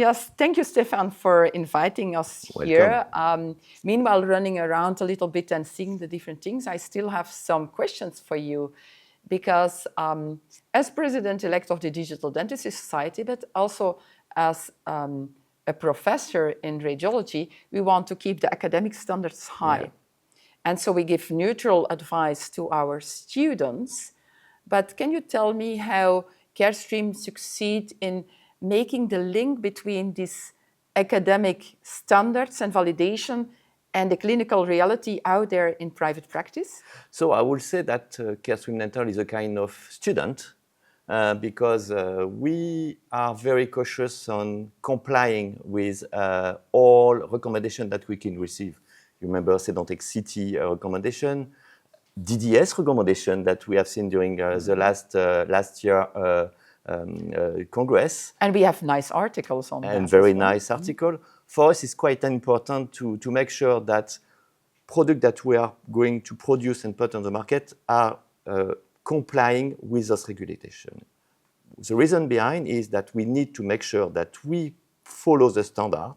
Yes, thank you, Stéphane, for inviting us here. Meanwhile, running around a little bit and seeing the different things, I still have some questions for you. Because as president-elect of the Digital Dentistry Society, but also as a professor in radiology, we want to keep the academic standards high. Yeah. And so we give neutral advice to our students. But can you tell me how Carestream succeed in making the link between these academic standards and validation and the clinical reality out there in private practice? So I would say that Carestream Dental is a kind of student because we are very cautious on complying with all recommendations that we can receive. You remember Sedentec City recommendation, DDS recommendation that we have seen during the last year Congress. And we have nice articles on that. And very nice article. For us, it's quite important to make sure that products that we are going to produce and put on the market are complying with those regulations. The reason behind is that we need to make sure that we follow the standard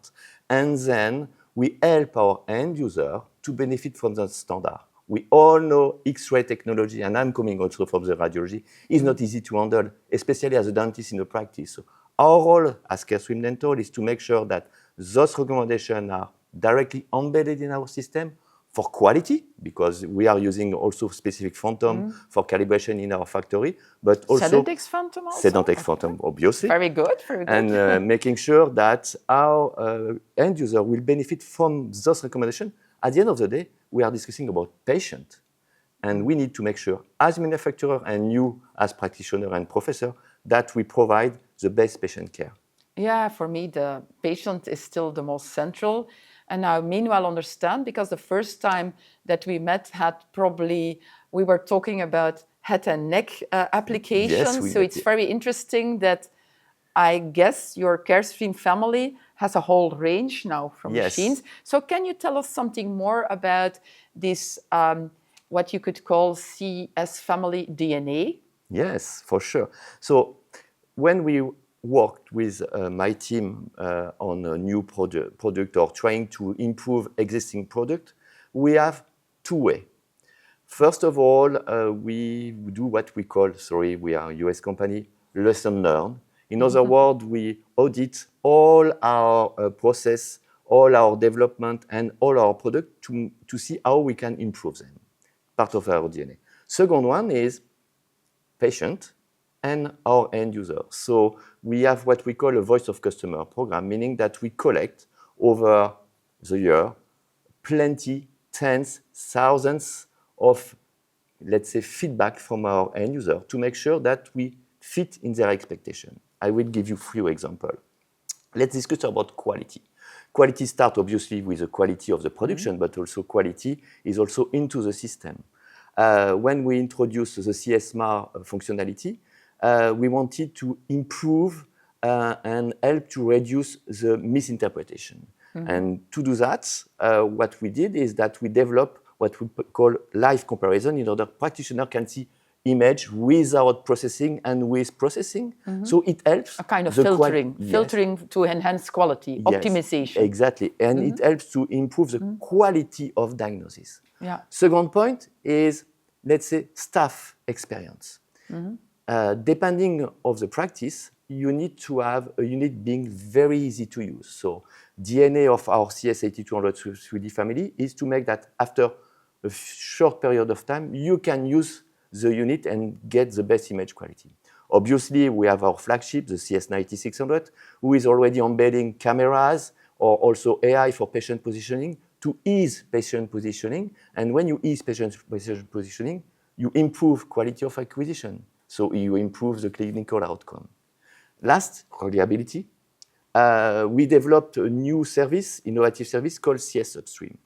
and then we help our end user to benefit from the standard. We all know X-ray technology, and I'm coming also from the radiology, is not easy to handle, especially as a dentist in the practice. So our role as Carestream Dental is to make sure that those recommendations are directly embedded in our system for quality, because we are using also specific phantom for calibration in our factory, but also Sedentec's phantom also? Sedentec's phantom, obviously. Very good, very good. And making sure that our end user will benefit from those recommendations. At the end of the day, we are discussing about patient, and we need to make sure, as manufacturer and you as practitioner and professor, that we provide the best patient care. Yeah, for me, the patient is still the most central. And now, meanwhile, understand, because the first time that we met we were talking about head and neck applications. Yes, so it's very interesting that I guess your Carestream family has a whole range now from machines. So can you tell us something more about this, what you could call CS family DNA? Yes, for sure. So when we worked with my team on a new product or trying to improve existing product, we have two ways. First of all, we do what we call, we are a US company, lesson learned. In other words, we audit all our process, all our development, and all our product to see how we can improve them, part of our DNA. Second one is patient and our end user. So we have what we call a voice of customer program, meaning that we collect over the year plenty, tens, thousands of, let's say, feedback from our end user to make sure that we fit in their expectation. I will give you a few examples. Let's discuss about quality. Quality starts obviously with the quality of the production, but also quality is also into the system. When we introduced the CSMAR functionality, we wanted to improve and help to reduce the misinterpretation. And to do that, what we did is that we developed what we call live comparison in order practitioner can see image without processing and with processing. So it helps. A kind of filtering to enhance quality, optimization. Exactly. And it helps to improve the quality of diagnosis. Yeah. Second point is, let's say, staff experience. Depending on the practice, you need to have a unit being very easy to use. So DNA of our CS8200 3D family is to make that after a short period of time, you can use the unit and get the best image quality. Obviously, we have our flagship, the CS9600, who is already embedding cameras or also AI for patient positioning to ease patient positioning. And when you ease patient positioning, you improve quality of acquisition. So you improve the clinical outcome. Last, reliability. We developed a new service, innovative service called CS Upstream.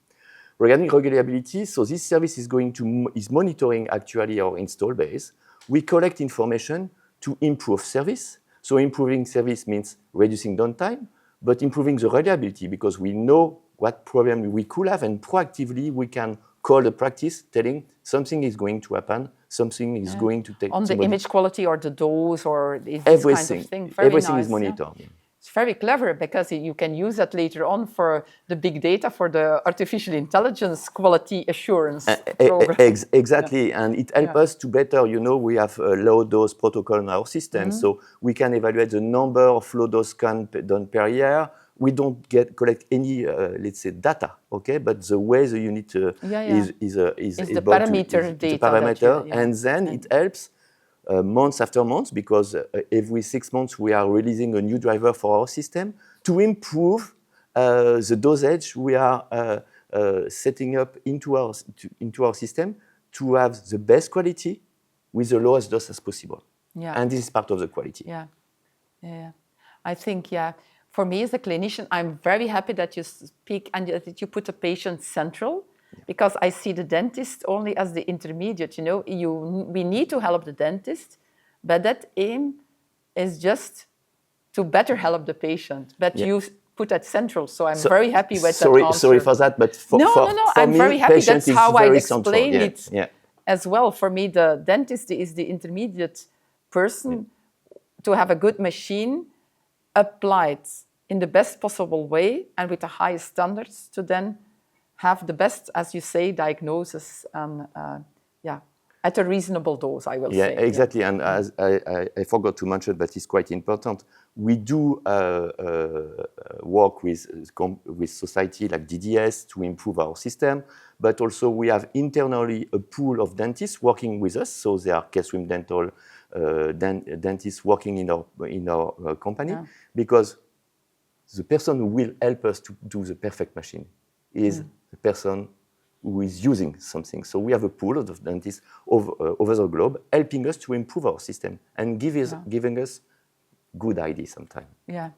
Regarding reliability, so this service is monitoring actually our install base. We collect information to improve service. So improving service means reducing downtime, but improving the reliability because we know what problem we could have, and proactively we can call the practice telling something is going to happen, something is going to take. On the image quality or the dose or this everything, kind of thing. Everything is monitored. It's very clever because you can use that later on for the big data, for the artificial intelligence quality assurance program. Exactly, and it helps us to better, we have a low dose protocol in our system, so we can evaluate the number of low dose scans done per year. We don't collect any, let's say, data, okay? But the way the unit is the parameter data. The parameter, and then it helps months after months, because every 6 months we are releasing a new driver for our system to improve the dosage we are setting up into our system to have the best quality with the lowest dose as possible. And this is part of the quality. I think, for me as a clinician, I'm very happy that you speak and that you put the patient central, because I see the dentist only as the intermediate. We need to help the dentist, but that aim is just to better help the patient. But you put that central, so I'm very happy with that answer. Sorry for that, but for I'm me, very happy. That's how I explain it as well. For me, the dentist is the intermediate person to have a good machine applied in the best possible way and with the highest standards to then have the best, as you say, diagnosis and at a reasonable dose, I will say. Yeah, exactly. And as I forgot to mention, but it's quite important, we do work with society like DDS to improve our system, but also we have internally a pool of dentists working with us. So there are Carestream Dental dentists working in our company, because the person who will help us to do the perfect machine is the person who is using something. So we have a pool of dentists over the globe helping us to improve our system and giving us good ideas sometimes. Yeah,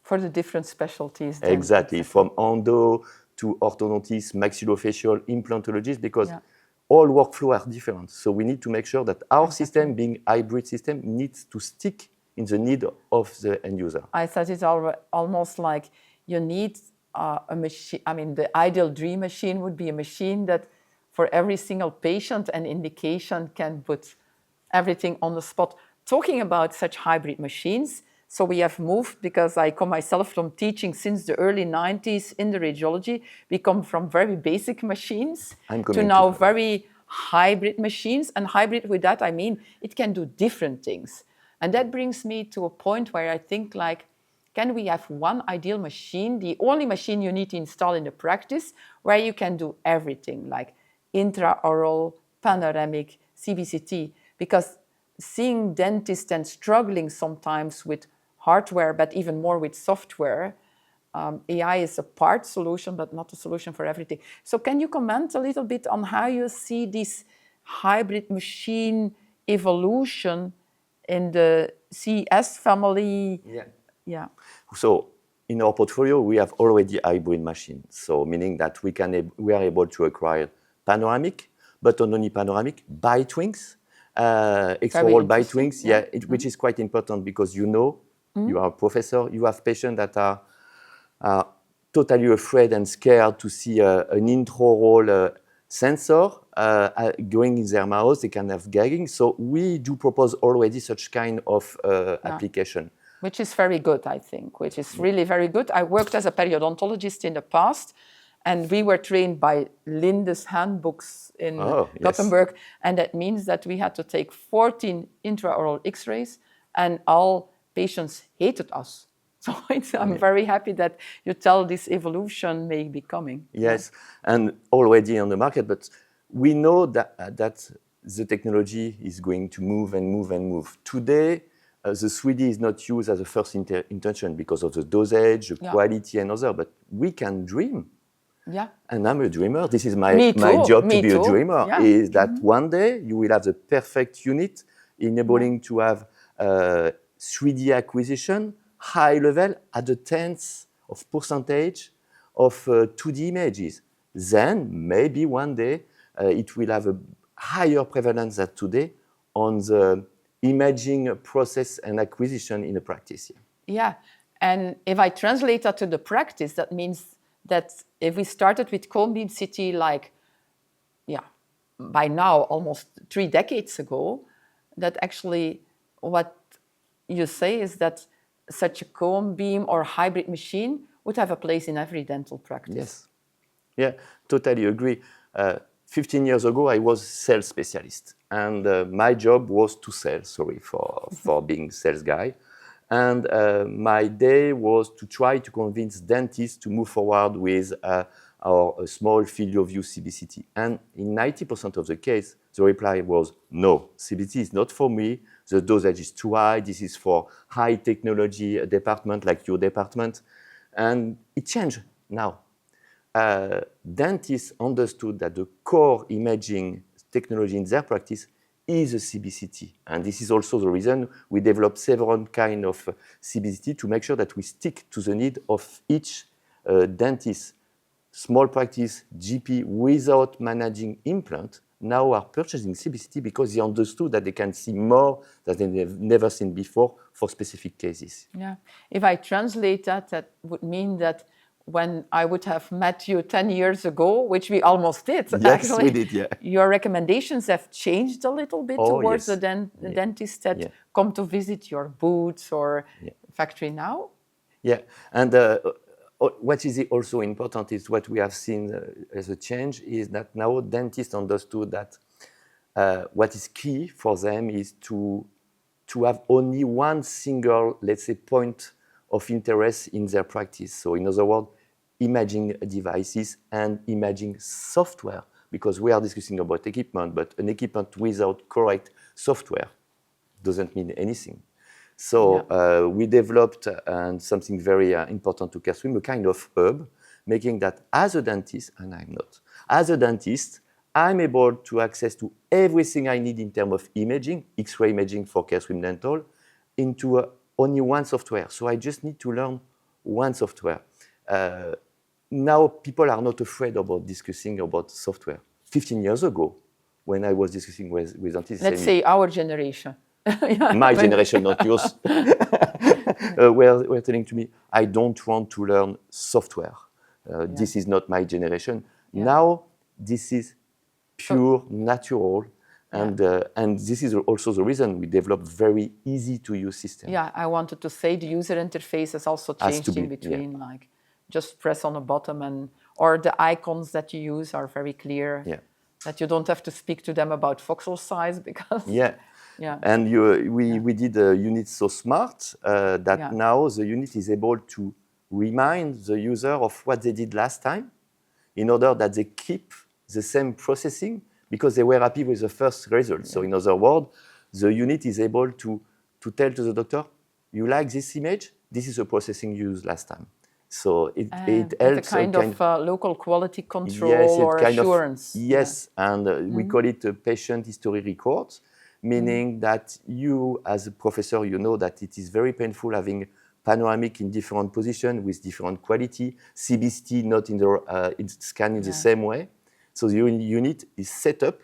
for the different specialties. Exactly, from endo to orthodontist, maxillofacial, implantologist, because all workflows are different. So we need to make sure that our system, being hybrid system, needs to stick in the need of the end user. I thought it's almost like you need a machine. I mean, the ideal dream machine would be a machine that for every single patient and indication can put everything on the spot. Talking about such hybrid machines, so we have moved, because I come myself from teaching since the early 90s in the radiology. We come from very basic machines to now very hybrid machines. And hybrid, with that, I mean, it can do different things. And that brings me to a point where I think, like, can we have one ideal machine, the only machine you need to install in the practice, where you can do everything, like intraoral, panoramic, CBCT? Because seeing dentists and struggling sometimes with hardware, but even more with software, AI is a part solution, but not a solution for everything. So can you comment a little bit on how you see this hybrid machine evolution in the CES family? So in our portfolio, we have already hybrid machines. So meaning that we are able to acquire panoramic, but not only panoramic, bite wings, extraoral bite wings, which is quite important, because you are a professor, you have patients that are totally afraid and scared to see an intraoral sensor going in their mouth. They can have gagging. So we do propose already such kind of application. Which is very good, I think, which is really very good. I worked as a periodontologist in the past, and we were trained by Linde's handbooks in Gothenburg. And that means that we had to take 14 intraoral x-rays, and all patients hated us. So I'm very happy that you tell this evolution may be coming. Yes, and already on the market, but we know that the technology is going to move and move and move. Today, the 3D is not used as a first intention because of the dosage, the quality and other, but we can dream. And I'm a dreamer. This is my job to be a dreamer, is that one day you will have the perfect unit enabling to have 3D acquisition, high level at the 10th of percentage of 2D images. Then maybe one day it will have a higher prevalence than today on the imaging process and acquisition in the practice. And if I translate that to the practice, that means that if we started with cone beam CT, like, by now almost 3 decades ago, that actually what you say is that such a cone beam or hybrid machine would have a place in every dental practice. Yes. Yeah, totally agree. 15 years ago, I was sales specialist, and my job was to sell. Sorry for being sales guy. And my day was to try to convince dentists to move forward with our small field of view CBCT. And in 90% of the case, the reply was, no, CBCT is not for me. The dosage is too high. This is for high technology department like your department. And it changed now. Dentists understood that the core imaging technology in their practice is a CBCT. And this is also the reason we developed several kinds of CBCT to make sure that we stick to the need of each dentist. Small practice, GP, without managing implant, now are purchasing CBCT because they understood that they can see more that they've never seen before for specific cases. Yeah. If I translate that, that would mean that when I would have met you 10 years ago, which we almost did, yes, actually, we did, yeah. Your recommendations have changed a little bit towards yes. the dentists that come to visit your booths or factory now? Yeah, and what is also important is what we have seen as a change is that now dentists understood that what is key for them is to have only one single, let's say, point of interest in their practice. So in other words, imaging devices and imaging software, because we are discussing about equipment, but an equipment without correct software doesn't mean anything. So we developed something very important to Carestream, a kind of hub, making that as a dentist, and I'm not, as a dentist, I'm able to access to everything I need in terms of imaging, X-ray imaging for Carestream Dental, into only one software. So I just need to learn one software. Now people are not afraid about discussing about software. 15 years ago, when I was discussing with dentists, let's say our generation. My generation, not yours, were telling to me, I don't want to learn software. This is not my generation. Now, this is pure, natural, and this is also the reason we developed very easy-to-use system. Yeah, I wanted to say the user interface has also changed in between, like just press on a button, or the icons that you use are very clear, that you don't have to speak to them about voxel size because... And we did a unit so smart that now the unit is able to remind the user of what they did last time in order that they keep the same processing because they were happy with the first result. So in other words, the unit is able to tell to the doctor, you like this image? This is the processing you used last time. So it helps. It's a kind of local quality control or assurance. And we call it a patient history record. Meaning that you, as a professor, you know that it is very painful having panoramic in different positions with different quality, CBCT not in the scan in the same way. So the unit is set up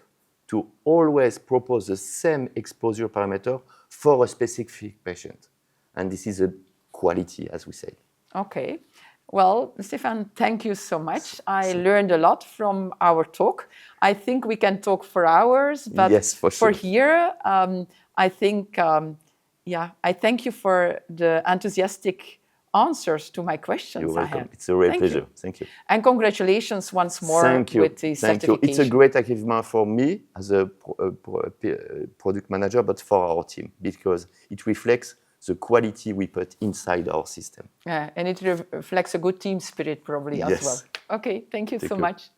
to always propose the same exposure parameter for a specific patient. And this is a quality, as we say. Okay. Well, Stéphane, thank you so much. I learned a lot from our talk. I think we can talk for hours, but for here, I think, I thank you for the enthusiastic answers to my questions. You're welcome. It's a real pleasure. Thank you. And congratulations once more with the certification. Thank you. It's a great achievement for me as a product manager, but for our team, because it reflects the quality we put inside our system. Yeah, and it reflects a good team spirit probably as well. Okay, thank you so much.